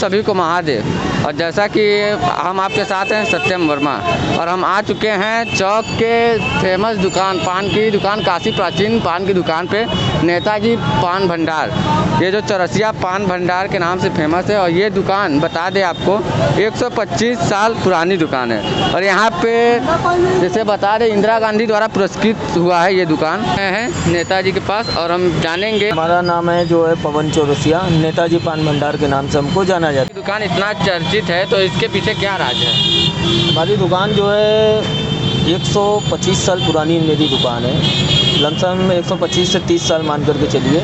सभी को महादेव। और जैसा कि हम आपके साथ हैं सत्यम वर्मा, और हम आ चुके हैं चौक के फेमस दुकान, पान की दुकान, काफ़ी प्राचीन पान की दुकान पे, नेताजी पान भंडार। ये जो चौरसिया पान भंडार के नाम से फेमस है, और ये दुकान बता दें आपको 125 साल पुरानी दुकान है। और यहाँ पे जैसे बता दें इंदिरा गांधी द्वारा पुरस्कृत हुआ है ये दुकान है नेताजी के पास। और हम जानेंगे, हमारा नाम है जो है पवन चौरसिया, नेताजी पान भंडार के नाम से हमको जाना जाता है। दुकान इतना चर्चित है तो इसके पीछे क्या राज है? हमारी दुकान जो है 125 साल पुरानी मेरी दुकान है। लमसम 125 से 30 साल मान करके चलिए।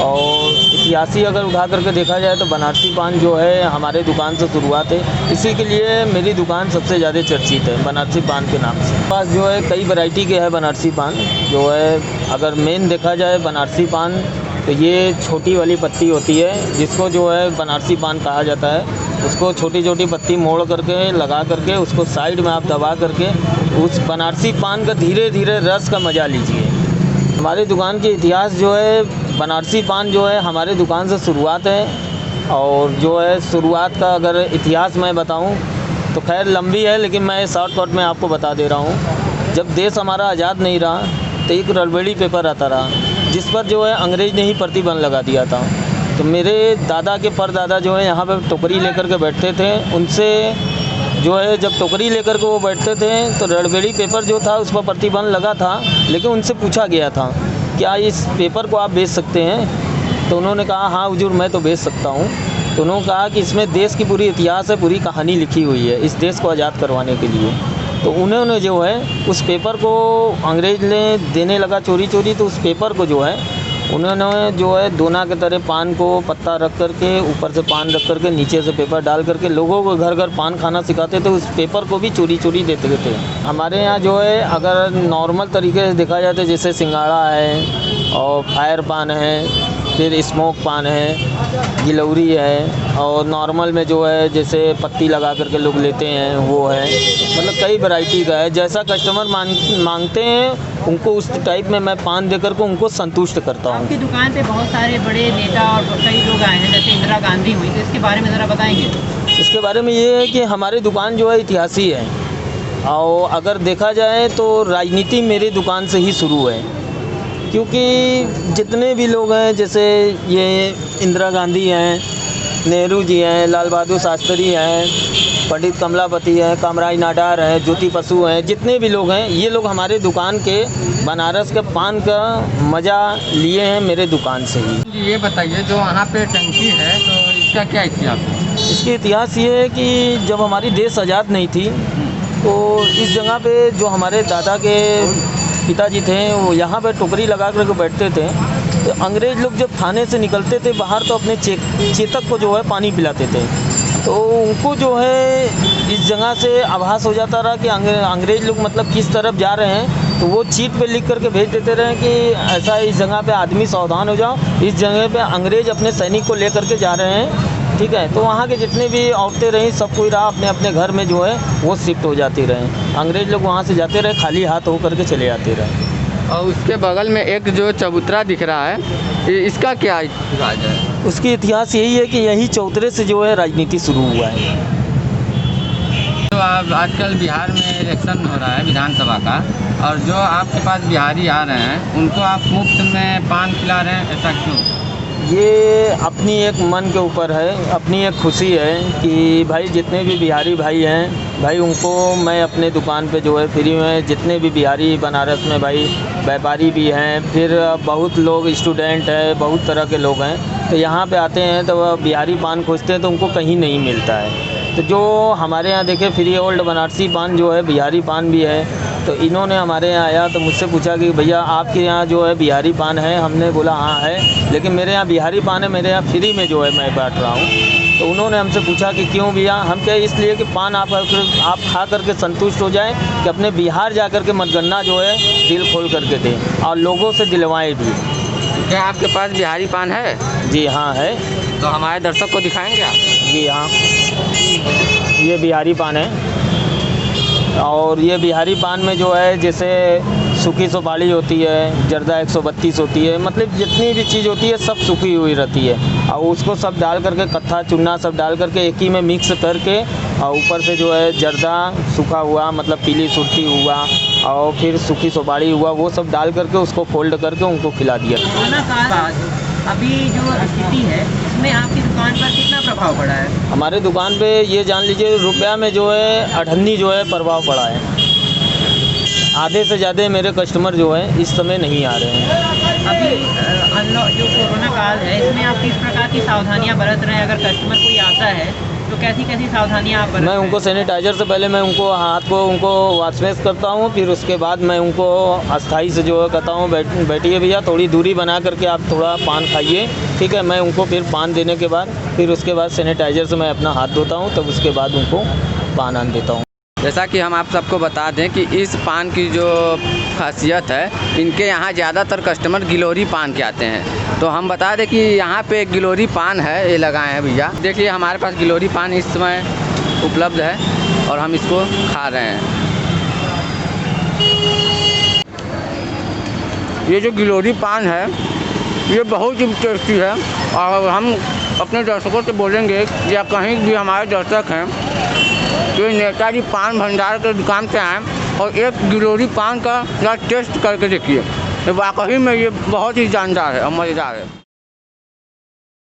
और इतिहासी अगर उठा करके देखा जाए तो बनारसी पान जो है हमारे दुकान से शुरुआत है, इसी के लिए मेरी दुकान सबसे ज़्यादा चर्चित है बनारसी पान के नाम से। पास जो है कई वैरायटी के है बनारसी पान जो है। अगर मेन देखा जाए बनारसी पान तो ये छोटी वाली पत्ती होती है, जिसको जो है बनारसी पान कहा जाता है। उसको छोटी छोटी पत्ती मोड़ करके लगा करके उसको साइड में आप दबा करके उस बनारसी पान का धीरे धीरे रस का मज़ा लीजिए। हमारी दुकान की इतिहास जो है, बनारसी पान जो है हमारे दुकान से शुरुआत है। और जो है शुरुआत का अगर इतिहास मैं बताऊं तो खैर लंबी है, लेकिन मैं शॉर्टकट में आपको बता दे रहा हूं। जब देश हमारा आज़ाद नहीं रहा तो एक रलबेड़ी पेपर आता रहा, जिस पर जो है अंग्रेज़ ने ही प्रतिबंध लगा दिया था। तो मेरे दादा के परदादा जो है यहाँ पर टोकरी लेकर के बैठते थे। उनसे जो है जब टोकरी लेकर के वो बैठते थे तो रलबेड़ी पेपर जो था उस पर प्रतिबंध लगा था, लेकिन उनसे पूछा गया था क्या इस पेपर को आप बेच सकते हैं? तो उन्होंने कहा हाँ हुजूर मैं तो बेच सकता हूँ। तो उन्होंने कहा कि इसमें देश की पूरी इतिहास है, पूरी कहानी लिखी हुई है इस देश को आज़ाद करवाने के लिए। तो उन्होंने जो है उस पेपर को अंग्रेज़ ने देने लगा चोरी चोरी, तो उस पेपर को जो है उन्होंने जो है दोना के तरह पान को पत्ता रख करके ऊपर से पान रख करके नीचे से पेपर डाल करके लोगों को घर घर पान खाना सिखाते थे। उस पेपर को भी चोरी चोरी देते थे। हमारे यहाँ जो है अगर नॉर्मल तरीके से देखा जाए तो जैसे सिंगाड़ा है और फायर पान है, फिर स्मोक पान है, गिलौरी है, और नॉर्मल में जो है जैसे पत्ती लगा करके लोग लेते हैं वो है। मतलब कई वैरायटी का है, जैसा कस्टमर मांगते हैं उनको उस टाइप में मैं पान देकर के उनको संतुष्ट करता हूँ। आपकी दुकान पे बहुत सारे बड़े नेता और कई लोग आए हैं, जैसे इंदिरा गांधी हुई, तो इसके बारे में ज़रा बताएंगे? इसके बारे में ये है कि हमारी दुकान जो है इतिहासी है, और अगर देखा जाए तो राजनीति मेरी दुकान से ही शुरू है। क्योंकि जितने भी लोग हैं, जैसे ये इंदिरा गांधी हैं, नेहरू जी हैं, लाल बहादुर शास्त्री हैं, पंडित कमलापति हैं, कामराज नाडार हैं, ज्योति बसु हैं, जितने भी लोग हैं ये लोग हमारे दुकान के बनारस के पान का मज़ा लिए हैं मेरे दुकान से ही। ये बताइए जो वहाँ पे टंकी है तो इसका क्या इतिहास है? इसकी इतिहास ये है कि जब हमारी देश आज़ाद नहीं थी तो इस जगह पे जो हमारे दादा के पिताजी थे वो यहाँ पे टोकरी लगा कर बैठते थे। तो अंग्रेज़ लोग जब थाने से निकलते थे बाहर तो अपने चेतक को जो है पानी पिलाते थे। तो उनको जो है इस जगह से आभास हो जाता रहा कि अंग्रेज़ लोग मतलब किस तरफ जा रहे हैं। तो वो चीट पे लिख करके भेज देते रहे कि ऐसा इस जगह पे आदमी सावधान हो जाओ, इस जगह पे अंग्रेज़ अपने सैनिक को लेकर के जा रहे हैं। ठीक है, तो वहाँ के जितने भी औरतें रहीं सब कोई रहा अपने अपने घर में जो है वो शिफ्ट हो जाती रहे। अंग्रेज़ लोग वहाँ से जाते रहे, खाली हाथ होकर के चले आते रहे। और उसके बगल में एक जो चबूतरा दिख रहा है, इसका क्या राज है? उसकी इतिहास यही है कि यही चौतरे से जो है राजनीति शुरू हुआ है। तो आप आजकल बिहार में इलेक्शन हो रहा है विधानसभा का, और जो आपके पास बिहारी आ रहे हैं उनको आप मुफ्त में पान खिला रहे हैं, ऐसा क्यों? ये अपनी एक मन के ऊपर है, अपनी एक खुशी है कि भाई जितने भी बिहारी भाई हैं भाई उनको मैं अपने दुकान पे जो है फ्री में, जितने भी बिहारी बनारस में भाई व्यापारी भी हैं, फिर बहुत लोग स्टूडेंट हैं, बहुत तरह के लोग हैं, तो यहाँ पे आते हैं तो वह बिहारी पान खोजते हैं तो उनको कहीं नहीं मिलता है। तो जो हमारे यहाँ देखे फ्री ओल्ड बनारसी पान जो है, बिहारी पान भी है। तो इन्होंने हमारे यहाँ आया तो मुझसे पूछा कि भैया आपके यहाँ जो है बिहारी पान है? हमने बोला हाँ है, लेकिन मेरे यहाँ बिहारी पान है, मेरे यहाँ फ्री में जो है मैं बांट रहा हूँ। तो उन्होंने हमसे पूछा कि क्यों भैया? हम कहे इसलिए कि पान आप खा करके संतुष्ट हो जाएं कि अपने बिहार जा कर के मतगणना जो है दिल खोल करके दें और लोगों से दिलवाएं भी। क्या आपके पास बिहारी पान है? जी हाँ है। तो हमारे दर्शक को दिखाएंगे आप? जी हाँ, ये बिहारी पान है। और ये बिहारी पान में जो है जैसे सूखी सुपारी होती है, जर्दा 132 होती है, मतलब जितनी भी चीज़ होती है सब सूखी हुई रहती है और उसको सब डाल करके कत्था चूना सब डाल करके एक ही में मिक्स करके और ऊपर से जो है जर्दा सूखा हुआ मतलब पीली सुर्ती हुआ और फिर सूखी सुपारी हुआ, वो सब डाल करके उसको फोल्ड करके उनको खिला दिया। कोरोना काल बाद अभी जो स्थिति है इसमें आपकी दुकान पर कितना प्रभाव पड़ा है? हमारे दुकान पे ये जान लीजिए रुपया में जो है अठन्नी जो है प्रभाव पड़ा है। आधे से ज़्यादा मेरे कस्टमर जो है इस समय नहीं आ रहे हैं। अभी अनलॉक जो कोरोना काल है इसमें आप किस प्रकार की सावधानियां बरत रहे हैं? अगर कस्टमर कोई आता है तो कैसी कैसी सावधानियां आप बरत मैं रहे हैं? उनको सैनिटाइज़र से पहले मैं उनको हाथ को उनको वॉशमेश करता हूँ, फिर उसके बाद मैं उनको अस्थाई से जो है कहता हूँ बैठिए भैया, थोड़ी दूरी बना करके आप थोड़ा पान खाइए, ठीक है। मैं उनको फिर पान देने के बाद फिर उसके बाद सैनिटाइज़र से मैं अपना हाथ धोता हूँ, तब उसके बाद उनको पान आन देता हूँ। जैसा कि हम आप सबको बता दें कि इस पान की जो खासियत है, इनके यहाँ ज़्यादातर कस्टमर गिलोरी पान के आते हैं। तो हम बता दें कि यहाँ पे एक गिलोरी पान है, ये लगाए हैं भैया। देखिए हमारे पास गिलोरी पान इस समय उपलब्ध है और हम इसको खा रहे हैं। ये जो गिलोरी पान है ये बहुत ही टेस्टी है और हम अपने दर्शकों से बोलेंगे या कहीं भी हमारे दर्शक हैं तो नेताजी पान भंडार के दुकान पे आएँ और एक गिलोरी पान का टेस्ट करके देखिए, तो वाकई में ये बहुत ही जानदार है और मज़ेदार है।